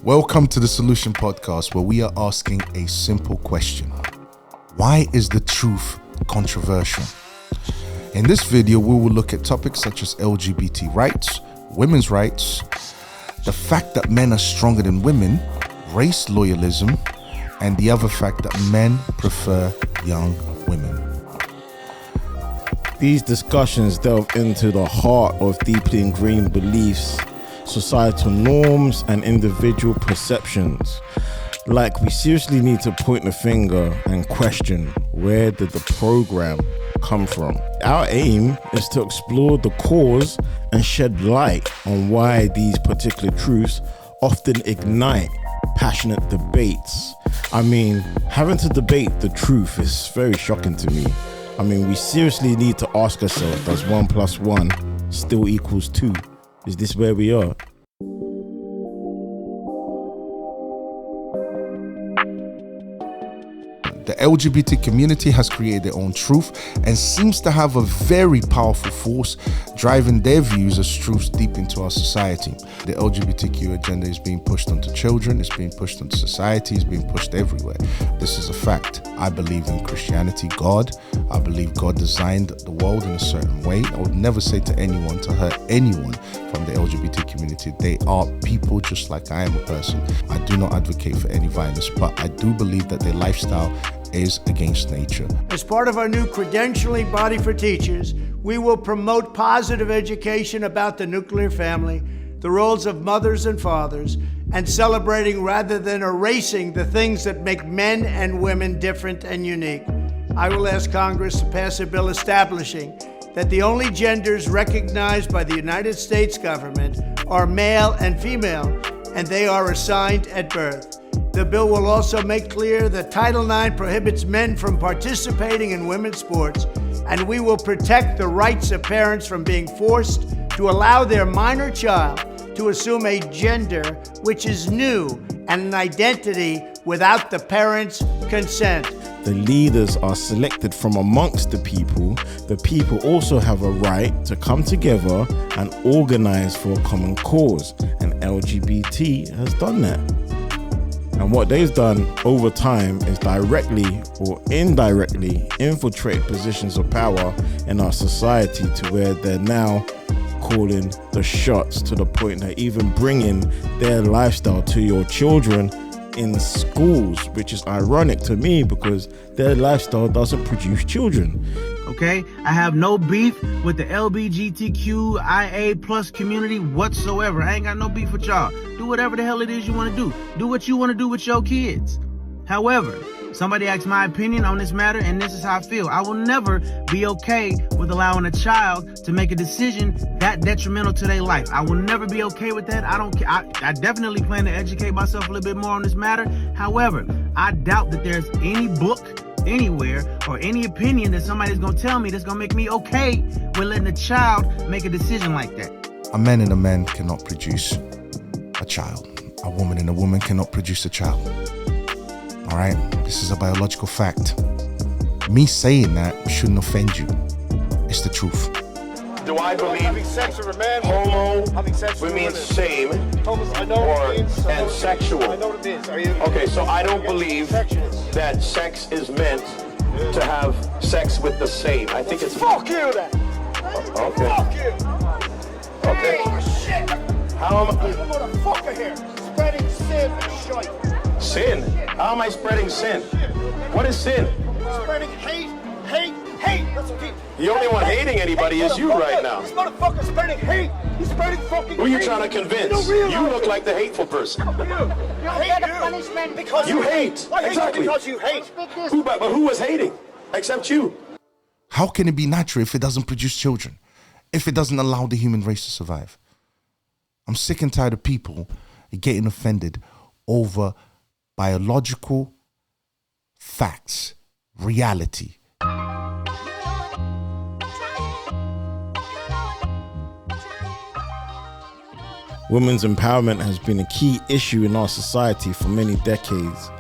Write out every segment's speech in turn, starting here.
Welcome to the Solution Podcast, where we are asking a simple question. Why is the truth controversial? In this video, we will look at topics such as LGBT rights, women's rights, the fact that men are stronger than women, race loyalism, and the other fact that men prefer young women. These discussions delve into the heart of deeply ingrained beliefs, societal norms, and individual perceptions. Like, we seriously need to point the finger and question, where did the program come from? Our aim is to explore the cause and shed light on why these particular truths often ignite passionate debates. I mean, having to debate the truth is very shocking to me. I mean, we seriously need to ask ourselves, does 1 + 1 still equals 2? Is this where we are? The LGBT community has created their own truth and seems to have a very powerful force driving their views as truths deep into our society. The LGBTQ agenda is being pushed onto children, it's being pushed onto society, it's being pushed everywhere. This is a fact. I believe in Christianity, God. I believe God designed the world in a certain way. I would never say to anyone to hurt anyone from the LGBT community. They are people just like I am a person. I do not advocate for any violence, but I do believe that their lifestyle is against nature. As part of our new credentialing body for teachers, we will promote positive education about the nuclear family, the roles of mothers and fathers, and celebrating rather than erasing the things that make men and women different and unique. I will ask Congress to pass a bill establishing that the only genders recognized by the United States government are male and female, and they are assigned at birth. The bill will also make clear that Title IX prohibits men from participating in women's sports, and we will protect the rights of parents from being forced to allow their minor child to assume a gender which is new and an identity without the parents' consent. The leaders are selected from amongst the people. The people also have a right to come together and organize for a common cause, and LGBT has done that. And what they've done over time is directly or indirectly infiltrate positions of power in our society to where they're now calling the shots, to the point that even bringing their lifestyle to your children in schools, which is ironic to me because their lifestyle doesn't produce children. Okay, I have no beef with the LGBTQIA+ community whatsoever. I ain't got no beef with y'all. Do whatever the hell it is you want to do. Do what you want to do with your kids. However, somebody asked my opinion on this matter, and this is how I feel. I will never be okay with allowing a child to make a decision that detrimental to their life. I will never be okay with that. I don't care. I definitely plan to educate myself a little bit more on this matter. However, I doubt that there's any book anywhere or any opinion that somebody's gonna tell me that's gonna make me okay with letting a child make a decision like that. A man and a man cannot produce a child. A woman and a woman cannot produce a child. All right, this is a biological fact. Me saying that shouldn't offend you. It's the truth. Do I believe having sex with a man, homo having sex with means women. same I know or what it means. and sexual? I know what it means. Are you? Okay, so I don't believe that sex is meant to have sex with the same. I think it's Fuck you then. okay. Fuck you. Okay. Oh shit. How am You motherfucker here, spreading sin and shite. sin? How am I spreading sin? What is sin? Spreading hate. That's what people. The only one hating anybody is you right now. This motherfucker's spreading hate. He's spreading fucking Who are you hate. trying to convince? You don't realize You look like the hateful person. You hate you. Punishment because You hate. I hate Exactly. you because you hate. But who was hating? Except you. How can it be natural if it doesn't produce children? If it doesn't allow the human race to survive? I'm sick and tired of people getting offended over biological facts, reality. Women's empowerment has been a key issue in our society for many decades.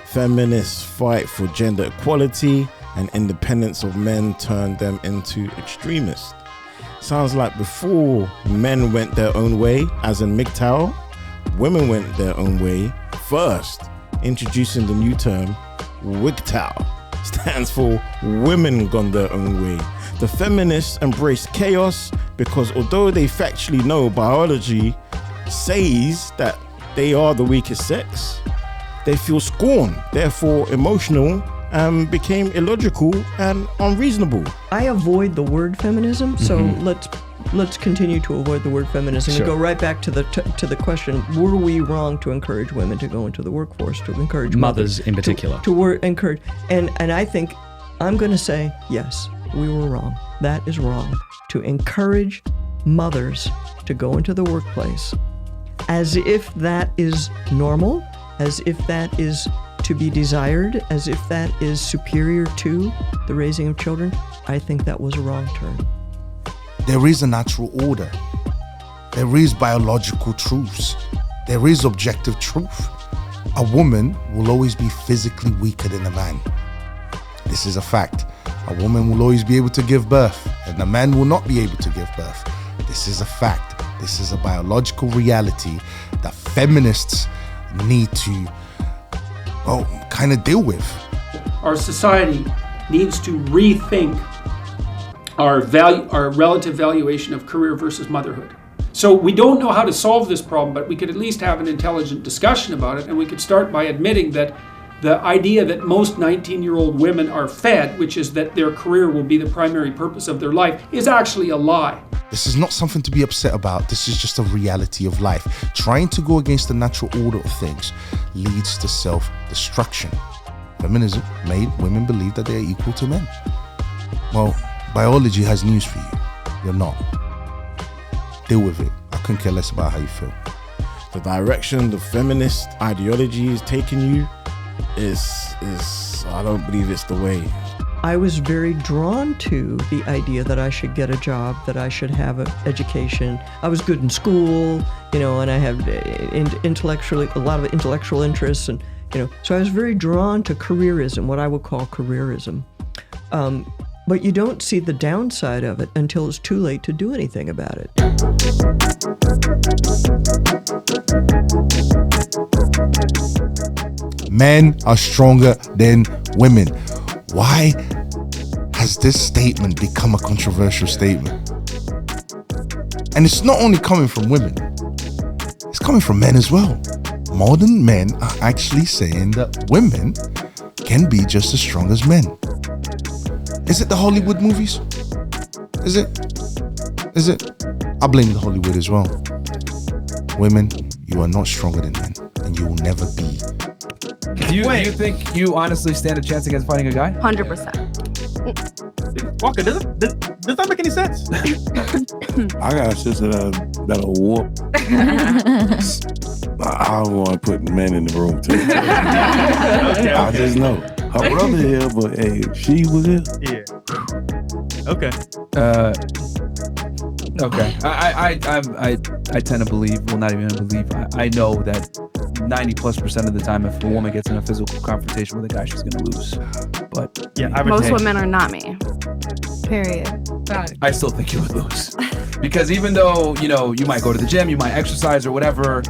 Feminists fight for gender equality, and independence of men turn them into extremists. Sounds like before men went their own way, as in MGTOW, women went their own way first, introducing the new term WGTOW. Stands for women gone their own way. The feminists embrace chaos because although they factually know biology says that they are the weakest sex, they feel scorned, therefore emotional, and became illogical and unreasonable. I avoid the word feminism, so let's continue to avoid the word feminism and go right back to the question: were we wrong to encourage women to go into the workforce, to encourage mothers in particular, to encourage? And I think I'm going to say yes, we were wrong. That is wrong to encourage mothers to go into the workplace as if that is normal, as if that is to be desired, as if that is superior to the raising of children. I think that was a wrong turn. There is a natural order. There is biological truths. There is objective truth. A woman will always be physically weaker than a man. This is a fact. A woman will always be able to give birth, and a man will not be able to give birth. This is a fact. This is a biological reality that feminists need to, kind of deal with. Our society needs to rethink our relative valuation of career versus motherhood. So we don't know how to solve this problem, but we could at least have an intelligent discussion about it, and we could start by admitting that the idea that most 19-year-old women are fed, which is that their career will be the primary purpose of their life, is actually a lie. This is not something to be upset about. This is just a reality of life. Trying to go against the natural order of things leads to self-destruction. Feminism made women believe that they are equal to men. Well, biology has news for you. You're not. Deal with it. I couldn't care less about how you feel. The direction the feminist ideology is taking you is I don't believe it's the way. I was very drawn to the idea that I should get a job, that I should have an education. I was good in school, and I had intellectually a lot of intellectual interests, and so I was very drawn to careerism, what I would call careerism. But you don't see the downside of it until it's too late to do anything about it. Men are stronger than women. Why has this statement become a controversial statement? And it's not only coming from women, it's coming from men as well. Modern men are actually saying that women can be just as strong as men. Is it the Hollywood movies? Is it? I blame the Hollywood as well. Women, you are not stronger than men, and you will never be. Do you think you honestly stand a chance against fighting a guy? 100%. Walker, does that make any sense? I got a sister that'll whoop. I don't want to put men in the room too. Okay. I just know. Her brother here, but hey, if she was here. Yeah. Okay. Okay. I tend to believe, well, not even believe. I know that 90+% of the time, if a woman gets in a physical confrontation with a guy, she's gonna lose. But yeah, Most women are not me. Period. I still think you would lose. Because even though, you might go to the gym, you might exercise or whatever,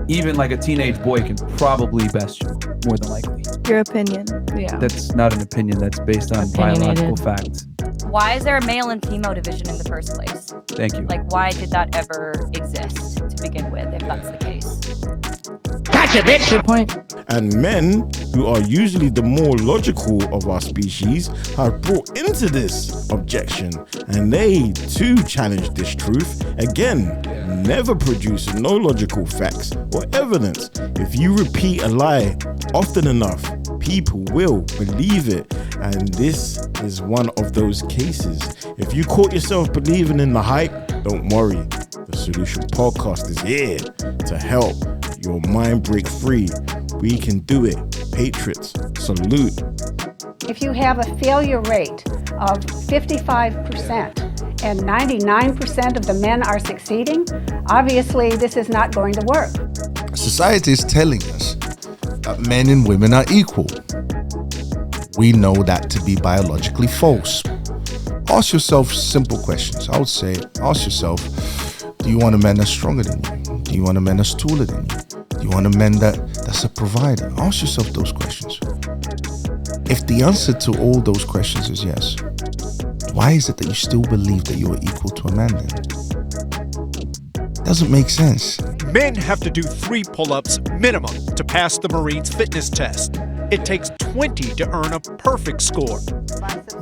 even like a teenage boy can probably best you, more than likely. Your opinion. Yeah. That's not an opinion, that's based on biological facts. Why is there a male and female division in the first place? Thank you. Like, why did that ever exist to begin with, if that's the case? Gotcha, bitch! Good point. And men, who are usually the more logical of our species, have brought into this objection, and they too challenge this truth. Again, never producing no logical facts or evidence. If you repeat a lie often enough, people will believe it, and this is one of those cases. If you caught yourself believing in the hype, don't worry. The Solution Podcast is here to help your mind break free. We can do it. Patriots, salute. If you have a failure rate of 55% and 99% of the men are succeeding, obviously this is not going to work. Society is telling us that men and women are equal. We know that to be biologically false. ask yourself simple questions. I would say, ask yourself, do you want a man that's stronger than you? Do you want a man that's taller than you? Do you want a man that's a provider? Ask yourself those questions. If the answer to all those questions is yes, why is it that you still believe that you are equal to a man then? Doesn't make sense. Men have to do 3 pull-ups minimum to pass the Marines fitness test. It takes 20 to earn a perfect score.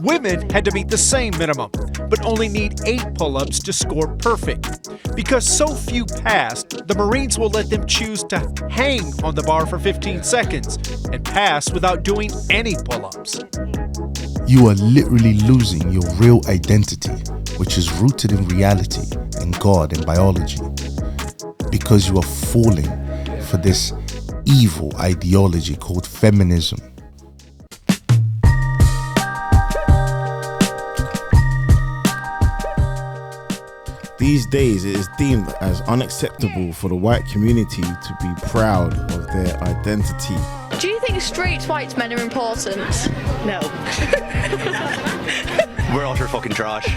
Women had to meet the same minimum, but only need 8 pull-ups to score perfect. Because so few passed, the Marines will let them choose to hang on the bar for 15 seconds and pass without doing any pull-ups. You are literally losing your real identity, which is rooted in reality, in God, and biology, because you are falling for this evil ideology called feminism. These days, it is deemed as unacceptable for the white community to be proud of their identity. Do you think straight white men are important? No. We're utter fucking trash.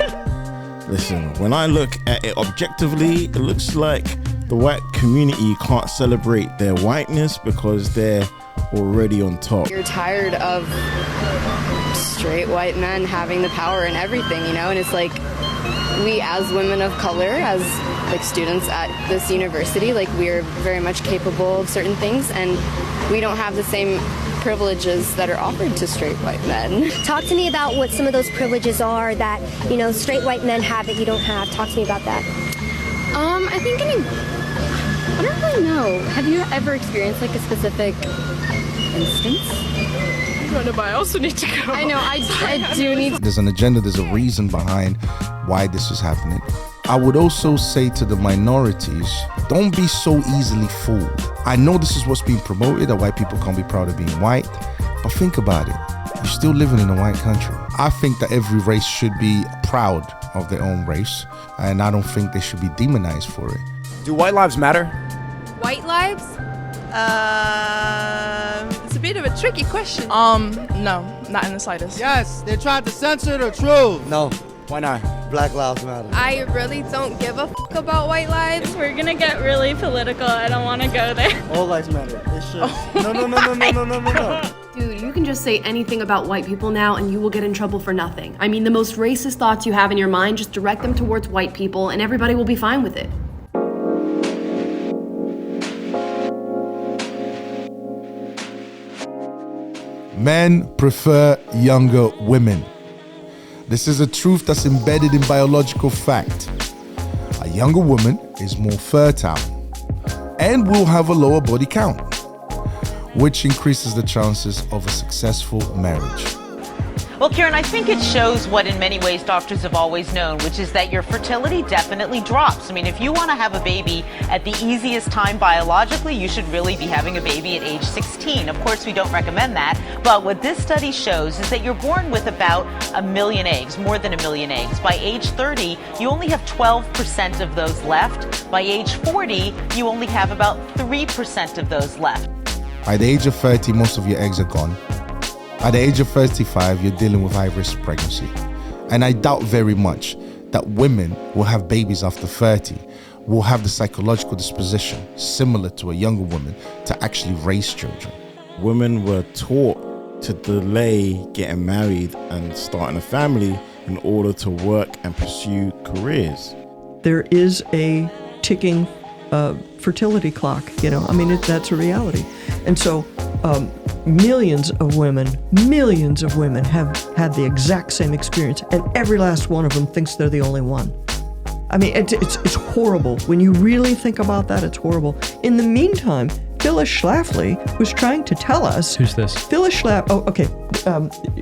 Listen, when I look at it objectively, it looks like the white community can't celebrate their whiteness because they're already on top. You're tired of straight white men having the power and everything, you know, and it's like, we as women of color, as like students at this university, like we're very much capable of certain things, and we don't have the same privileges that are offered to straight white men. Talk to me about what some of those privileges are that, you know, straight white men have that you don't have. Talk to me about that. I think I don't really know. Have you ever experienced like a specific instance? But I also need to go. I know, I do need to. There's an agenda, there's a reason behind why this is happening. I would also say to the minorities, don't be so easily fooled. I know this is what's being promoted, that white people can't be proud of being white, but think about it. You're still living in a white country. I think that every race should be proud of their own race, and I don't think they should be demonized for it. Do white lives matter? White lives? It's a bit of a tricky question. No, not in the slightest. Yes, they tried to censor the truth. No. Why not? Black lives matter. I really don't give a fuck about white lives. We're gonna get really political. I don't want to go there. All lives matter. It should. No. Dude, you can just say anything about white people now and you will get in trouble for nothing. I mean, the most racist thoughts you have in your mind, just direct them towards white people and everybody will be fine with it. Men prefer younger women. This is a truth that's embedded in biological fact. A younger woman is more fertile and will have a lower body count, which increases the chances of a successful marriage. Well, Karen, I think it shows what in many ways doctors have always known, which is that your fertility definitely drops. I mean, if you want to have a baby at the easiest time biologically, you should really be having a baby at age 16. Of course, we don't recommend that. But what this study shows is that you're born with about 1 million eggs, more than 1 million eggs. By age 30, you only have 12% of those left. By age 40, you only have about 3% of those left. By the age of 30, most of your eggs are gone. At the age of 35, you're dealing with high-risk pregnancy. And I doubt very much that women will have babies after 30, will have the psychological disposition similar to a younger woman to actually raise children. Women were taught to delay getting married and starting a family in order to work and pursue careers. There is a ticking fertility clock, you know, I mean, that's a reality. And so millions of women have had the exact same experience, and every last one of them thinks they're the only one. I mean, it's horrible. When you really think about that, it's horrible. In the meantime, Phyllis Schlafly was trying to tell us... Who's this? Phyllis Schlafly... Oh, okay.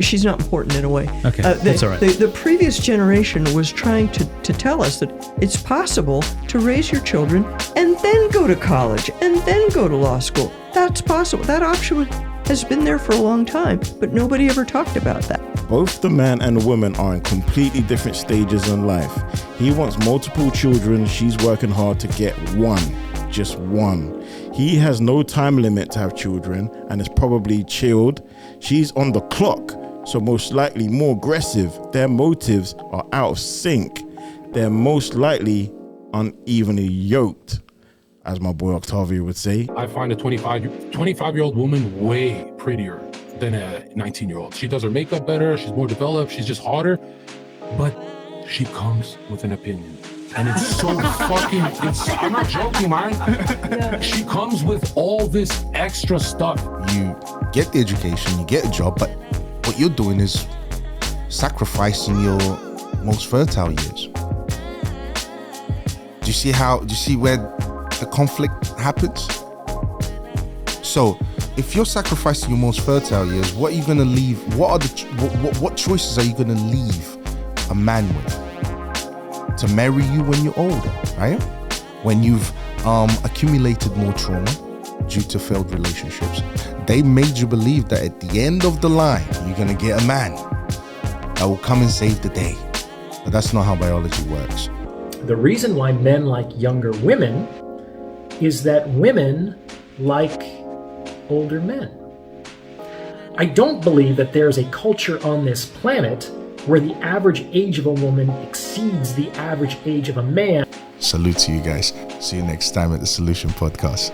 She's not important in a way. Okay, that's all right. The previous generation was trying to tell us that it's possible to raise your children and then go to college and then go to law school. That's possible. That option has been there for a long time, but nobody ever talked about that. Both the man and the woman are in completely different stages in life. He wants multiple children. She's working hard to get one, just one. He has no time limit to have children and is probably chilled. She's on the clock so most likely more aggressive. Their motives are out of sync. They're most likely unevenly yoked, as my boy Octavio would say. I find a 25-year-old woman way prettier than a 19-year-old. She does her makeup better, she's more developed, she's just hotter, but she comes with an opinion. And it's so fucking, I'm not joking, man. She comes with all this extra stuff. You get the education, you get a job, but what you're doing is sacrificing your most fertile years. Do you see where the conflict happens? So if you're sacrificing your most fertile years, what are you going to leave? What choices are you going to leave a man with? To marry you when you're older, right? When you've accumulated more trauma due to failed relationships. They made you believe that at the end of the line, you're going to get a man that will come and save the day. But that's not how biology works. The reason why men like younger women is that women like older men. I don't believe that there's a culture on this planet where the average age of a woman exceeds the average age of a man. Salute to you guys. See you next time at the Solution Podcast.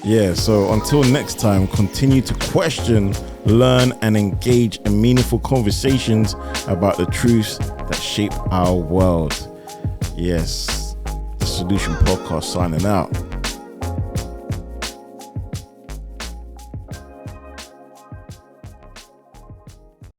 Yeah, so until next time, continue to question, learn, and engage in meaningful conversations about the truths that shape our world. Yes, the Solution Podcast signing out.